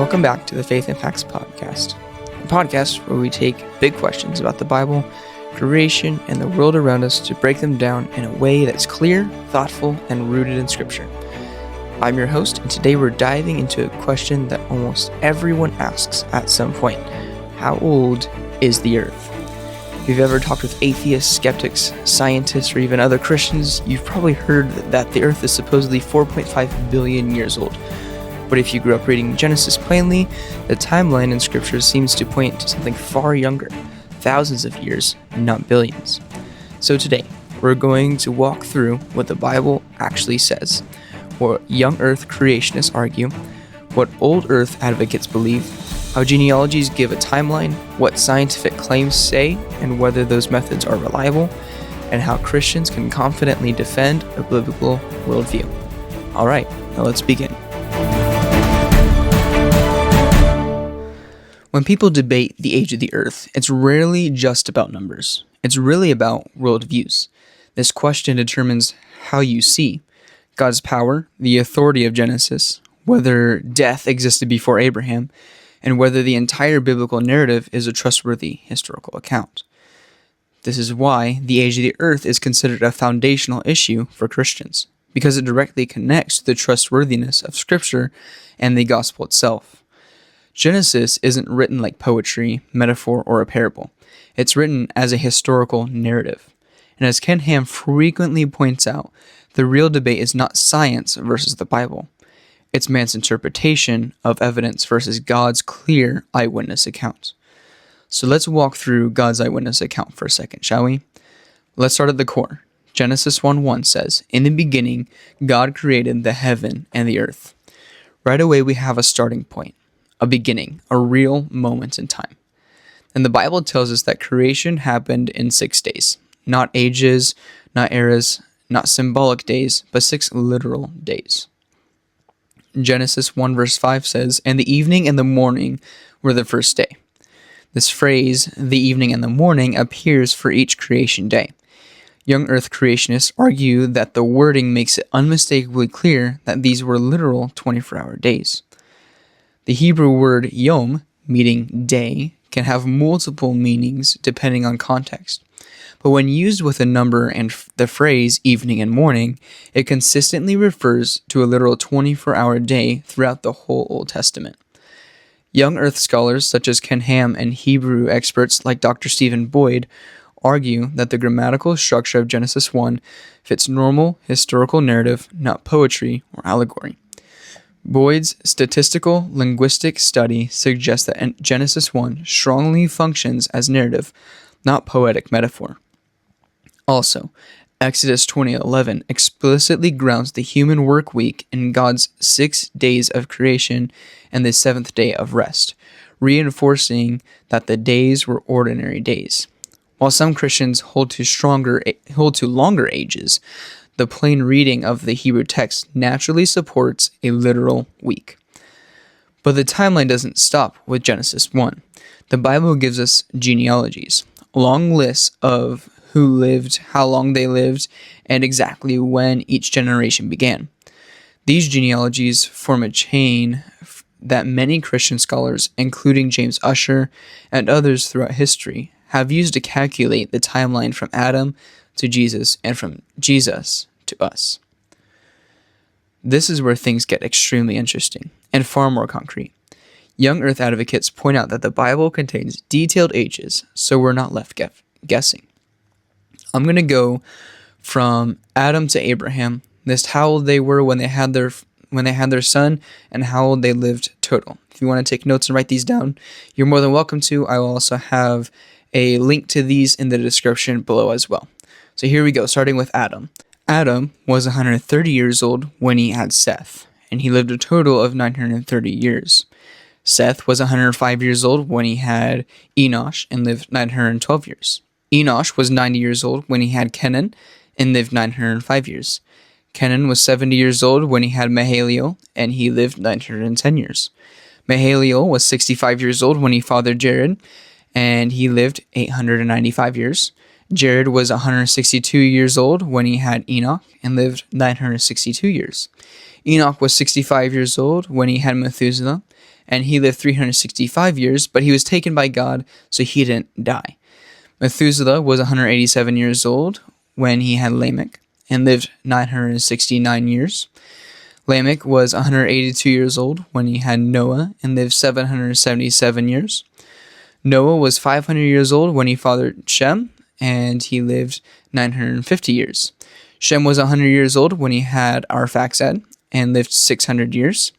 Welcome back to the Faith and Facts Podcast, a podcast where we take big questions about the Bible, creation, and the world around us to break them down in a way that's clear, thoughtful, and rooted in Scripture. I'm your host, and today we're diving into a question that almost everyone asks at some point. How old is the Earth? If you've ever talked with atheists, skeptics, scientists, or even other Christians, you've probably heard that the Earth is supposedly 4.5 billion years old. But if you grew up reading Genesis plainly, the timeline in Scripture seems to point to something far younger, thousands of years, not billions. So today, we're going to walk through what the Bible actually says, what young Earth creationists argue, what old Earth advocates believe, how genealogies give a timeline, what scientific claims say, and whether those methods are reliable, and how Christians can confidently defend a biblical worldview. Alright, now let's begin. When people debate the age of the Earth, it's rarely just about numbers. It's really about worldviews. This question determines how you see God's power, the authority of Genesis, whether death existed before Abraham, and whether the entire biblical narrative is a trustworthy historical account. This is why the age of the Earth is considered a foundational issue for Christians, because it directly connects to the trustworthiness of Scripture and the gospel itself. Genesis isn't written like poetry, metaphor, or a parable. It's written as a historical narrative. And as Ken Ham frequently points out, the real debate is not science versus the Bible. It's man's interpretation of evidence versus God's clear eyewitness account. So let's walk through God's eyewitness account for a second, shall we? Let's start at the core. Genesis 1:1 says, "In the beginning, God created the heaven and the earth." Right away we have a starting point, a beginning, a real moment in time. And the Bible tells us that creation happened in 6 days. Not ages, not eras, not symbolic days, but 6 literal days. Genesis 1 verse 5 says, "And the evening and the morning were the first day." This phrase, the evening and the morning, appears for each creation day. Young Earth creationists argue that the wording makes it unmistakably clear that these were literal 24-hour days. The Hebrew word yom, meaning day, can have multiple meanings depending on context. But when used with a number and the phrase evening and morning, it consistently refers to a literal 24-hour day throughout the whole Old Testament. Young Earth scholars such as Ken Ham and Hebrew experts like Dr. Stephen Boyd argue that the grammatical structure of Genesis 1 fits normal historical narrative, not poetry or allegory. Boyd's statistical linguistic study suggests that Genesis 1 strongly functions as narrative, not poetic metaphor. Also, Exodus 20:11 explicitly grounds the human work week in God's 6 days of creation and the 7th day of rest, reinforcing that the days were ordinary days. While some Christians hold to longer ages, the plain reading of the Hebrew text naturally supports a literal week. But the timeline doesn't stop with Genesis 1. The Bible gives us genealogies, long lists of who lived, how long they lived, and exactly when each generation began. These genealogies form a chain that many Christian scholars, including James Ussher and others throughout history, have used to calculate the timeline from Adam to Jesus and from Jesus to us. This is where things get extremely interesting and far more concrete. Young Earth advocates point out that the Bible contains detailed ages, so we're not left guessing. I'm going to go from Adam to Abraham, list how old they were when they had their son, and how old they lived total. If you want to take notes and write these down, you're more than welcome to. I will also have a link to these in the description below as well. So here we go, starting with Adam. Adam was 130 years old when he had Seth, and he lived a total of 930 years. Seth was 105 years old when he had Enosh and lived 912 years. Enosh was 90 years old when he had Kenan and lived 905 years. Kenan was 70 years old when he had Mahalalel, and he lived 910 years. Mahalalel was 65 years old when he fathered Jared, and he lived 895 years. Jared was 162 years old when he had Enoch and lived 962 years. Enoch was 65 years old when he had Methuselah, and he lived 365 years, but he was taken by God, so he didn't die. Methuselah was 187 years old when he had Lamech, and lived 969 years. Lamech was 182 years old when he had Noah, and lived 777 years. Noah was 500 years old when he fathered Shem, and he lived 950 years. Shem was 100 years old when he had Arphaxad, and lived 600 years.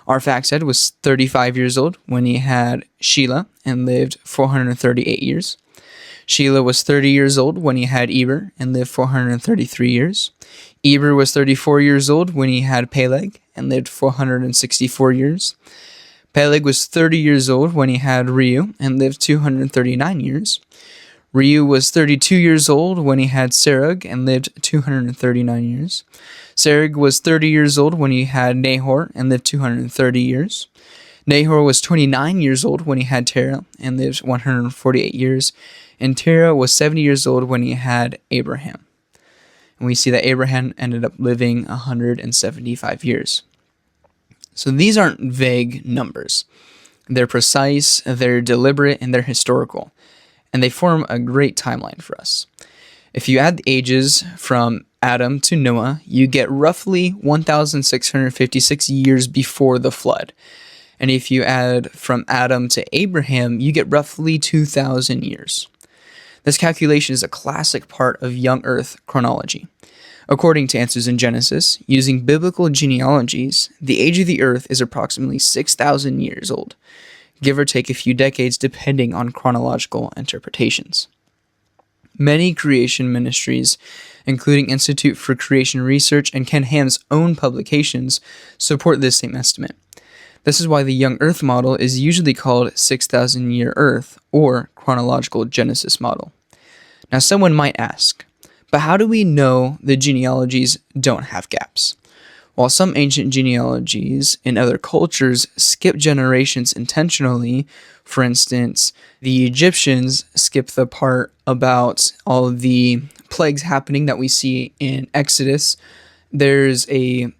Arphaxad was 35 years old when he had Shelah, and lived 438 years. Shelah was 30 years old when he had Eber, and lived 433 years. Eber was 34 years old when he had Peleg, and lived 464 years. Peleg was 30 years old when he had Reu, and lived 239 years. Reu was 32 years old when he had Serug, and lived 239 years. Serug was 30 years old when he had Nahor, and lived 230 years. Nahor was 29 years old when he had Terah, and lived 148 years. And Terah was 70 years old when he had Abraham. And we see that Abraham ended up living 175 years. So these aren't vague numbers. They're precise, they're deliberate, and they're historical. And they form a great timeline for us. If you add the ages from Adam to Noah, you get roughly 1,656 years before the flood. And if you add from Adam to Abraham, you get roughly 2,000 years. This calculation is a classic part of young Earth chronology. According to Answers in Genesis, using biblical genealogies, the age of the Earth is approximately 6,000 years old, give or take a few decades depending on chronological interpretations. Many creation ministries, including Institute for Creation Research and Ken Ham's own publications, support this same estimate. This is why the young Earth model is usually called 6,000-year Earth or chronological Genesis model. Now someone might ask, but how do we know the genealogies don't have gaps? While some ancient genealogies in other cultures skip generations intentionally, for instance, the Egyptians skip the part about all of the plagues happening that we see in Exodus, there's a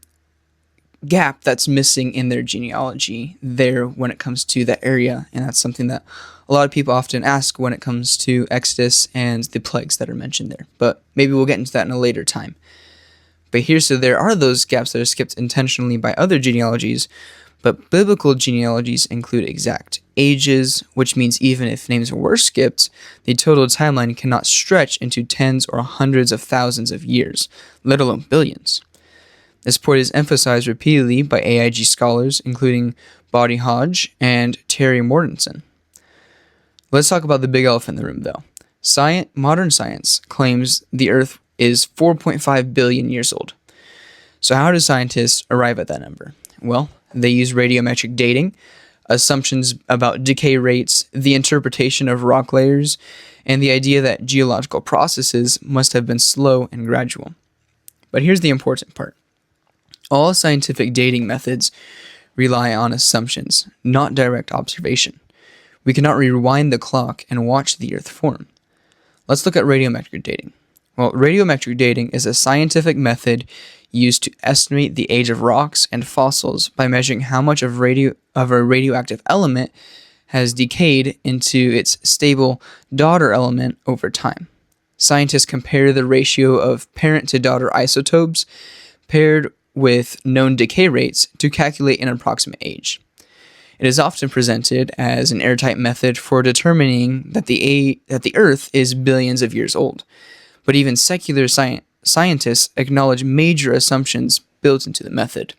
gap that's missing in their genealogy there when it comes to that area, and that's something that a lot of people often ask when it comes to Exodus and the plagues that are mentioned there, but maybe we'll get into that in a later time. But here, so there are those gaps that are skipped intentionally by other genealogies, but biblical genealogies include exact ages, which means even if names were skipped, the total timeline cannot stretch into tens or hundreds of thousands of years, let alone billions. This point is emphasized repeatedly by AIG scholars, including Boddy Hodge and Terry Mortensen. Let's talk about the big elephant in the room, though. Modern science claims the Earth is 4.5 billion years old. So how do scientists arrive at that number? Well, they use radiometric dating, assumptions about decay rates, the interpretation of rock layers, and the idea that geological processes must have been slow and gradual. But here's the important part. All scientific dating methods rely on assumptions, not direct observation. We cannot rewind the clock and watch the Earth form. Let's look at radiometric dating. Well, radiometric dating is a scientific method used to estimate the age of rocks and fossils by measuring how much of a radioactive element has decayed into its stable daughter element over time. Scientists compare the ratio of parent to daughter isotopes paired with known decay rates to calculate an approximate age. It is often presented as an airtight method for determining that the Earth is billions of years old. But even secular scientists acknowledge major assumptions built into the method.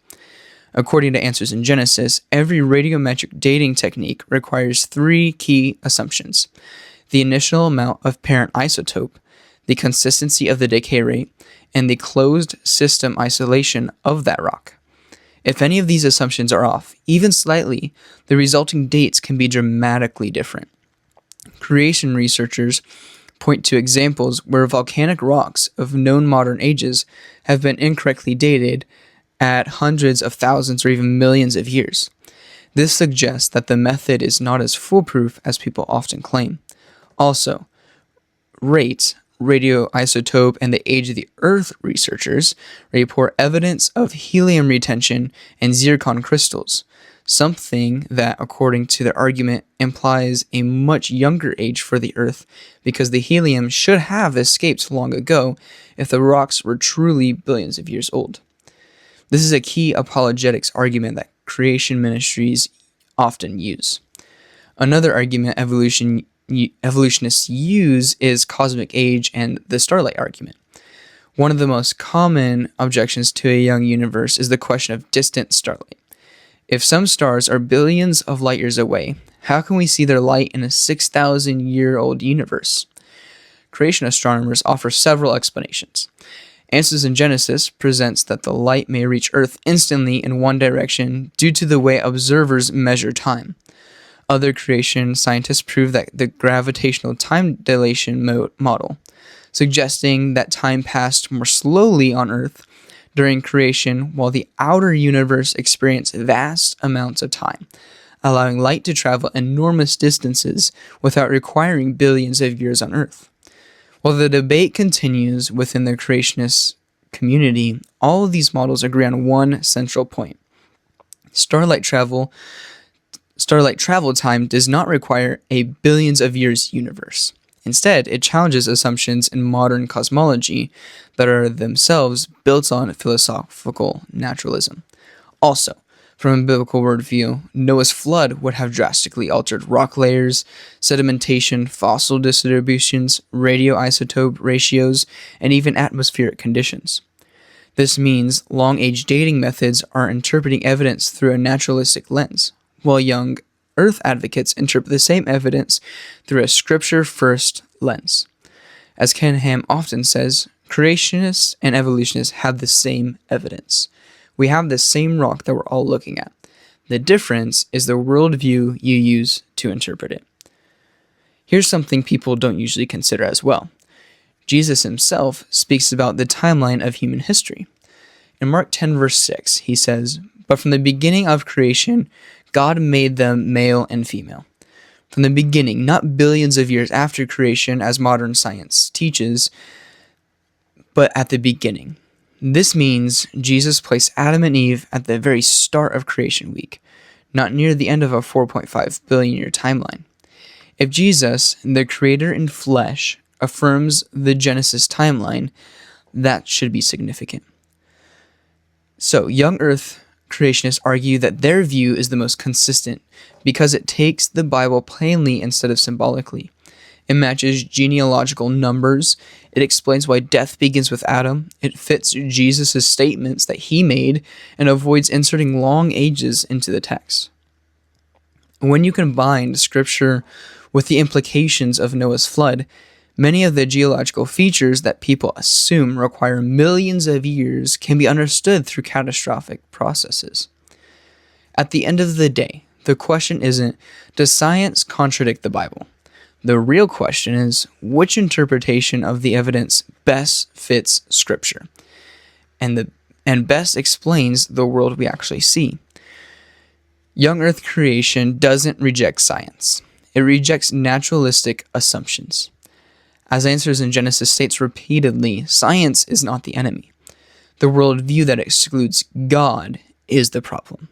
According to Answers in Genesis, every radiometric dating technique requires three key assumptions: the initial amount of parent isotope, the consistency of the decay rate, and the closed system isolation of that rock. If any of these assumptions are off, even slightly, the resulting dates can be dramatically different. Creation researchers point to examples where volcanic rocks of known modern ages have been incorrectly dated at hundreds of thousands or even millions of years. This suggests that the method is not as foolproof as people often claim. Also, rate radioisotope and the age of the Earth researchers report evidence of helium retention and zircon crystals, something that, according to their argument, implies a much younger age for the Earth because the helium should have escaped long ago if the rocks were truly billions of years old. This is a key apologetics argument that creation ministries often use. Another argument evolutionists use is cosmic age and the starlight argument. One of the most common objections to a young universe is the question of distant starlight. If some stars are billions of light years away, how can we see their light in a 6,000-year-old universe? Creation astronomers offer several explanations. Answers in Genesis presents that the light may reach Earth instantly in one direction due to the way observers measure time. Other creation scientists prove that the gravitational time dilation model, suggesting that time passed more slowly on Earth during creation while the outer universe experienced vast amounts of time, allowing light to travel enormous distances without requiring billions of years on Earth. While the debate continues within the creationist community, all of these models agree on one central point. Starlight travel time does not require a billions of years universe. Instead, it challenges assumptions in modern cosmology that are themselves built on philosophical naturalism. Also, from a biblical worldview, Noah's flood would have drastically altered rock layers, sedimentation, fossil distributions, radioisotope ratios, and even atmospheric conditions. This means long-age dating methods are interpreting evidence through a naturalistic lens, while young Earth advocates interpret the same evidence through a scripture-first lens. As Ken Ham often says, creationists and evolutionists have the same evidence. We have the same rock that we're all looking at. The difference is the worldview you use to interpret it. Here's something people don't usually consider as well. Jesus himself speaks about the timeline of human history. In Mark 10 verse 6, he says, "But from the beginning of creation, God made them male and female." From the beginning, not billions of years after creation as modern science teaches, but at the beginning. This means Jesus placed Adam and Eve at the very start of creation week, not near the end of a 4.5 billion year timeline. If Jesus, the creator in flesh, affirms the Genesis timeline, that should be significant. So, young Earth creationists argue that their view is the most consistent because it takes the Bible plainly instead of symbolically. It matches genealogical numbers. It explains why death begins with Adam. It fits Jesus' statements that he made and avoids inserting long ages into the text. When you combine scripture with the implications of Noah's flood, many of the geological features that people assume require millions of years can be understood through catastrophic processes. At the end of the day, the question isn't, does science contradict the Bible? The real question is, which interpretation of the evidence best fits Scripture and best explains the world we actually see? Young Earth creation doesn't reject science. It rejects naturalistic assumptions. As Answers in Genesis states repeatedly, science is not the enemy. The worldview that excludes God is the problem.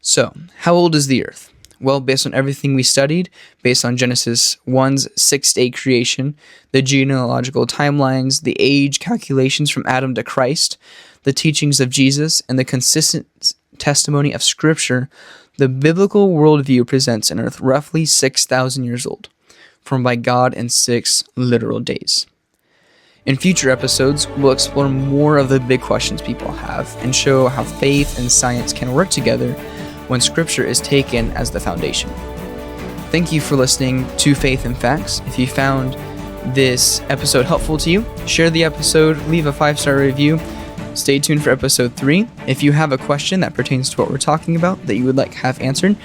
So, how old is the Earth? Well, based on everything we studied, based on Genesis 1's 6-day creation, the genealogical timelines, the age calculations from Adam to Christ, the teachings of Jesus, and the consistent testimony of Scripture, the biblical worldview presents an Earth roughly 6,000 years old, formed by God in 6 literal days. In future episodes, we'll explore more of the big questions people have and show how faith and science can work together when Scripture is taken as the foundation. Thank you for listening to Faith and Facts. If you found this episode helpful to you, share the episode, leave a 5-star review. Stay tuned for episode 3. If you have a question that pertains to what we're talking about that you would like to have answered,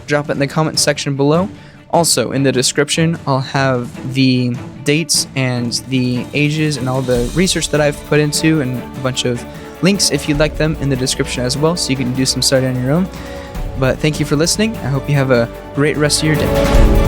drop it in the comment section below. Also, in the description, I'll have the dates and the ages and all the research that I've put into and a bunch of links if you'd like them in the description as well, so you can do some study on your own. But thank you for listening. I hope you have a great rest of your day.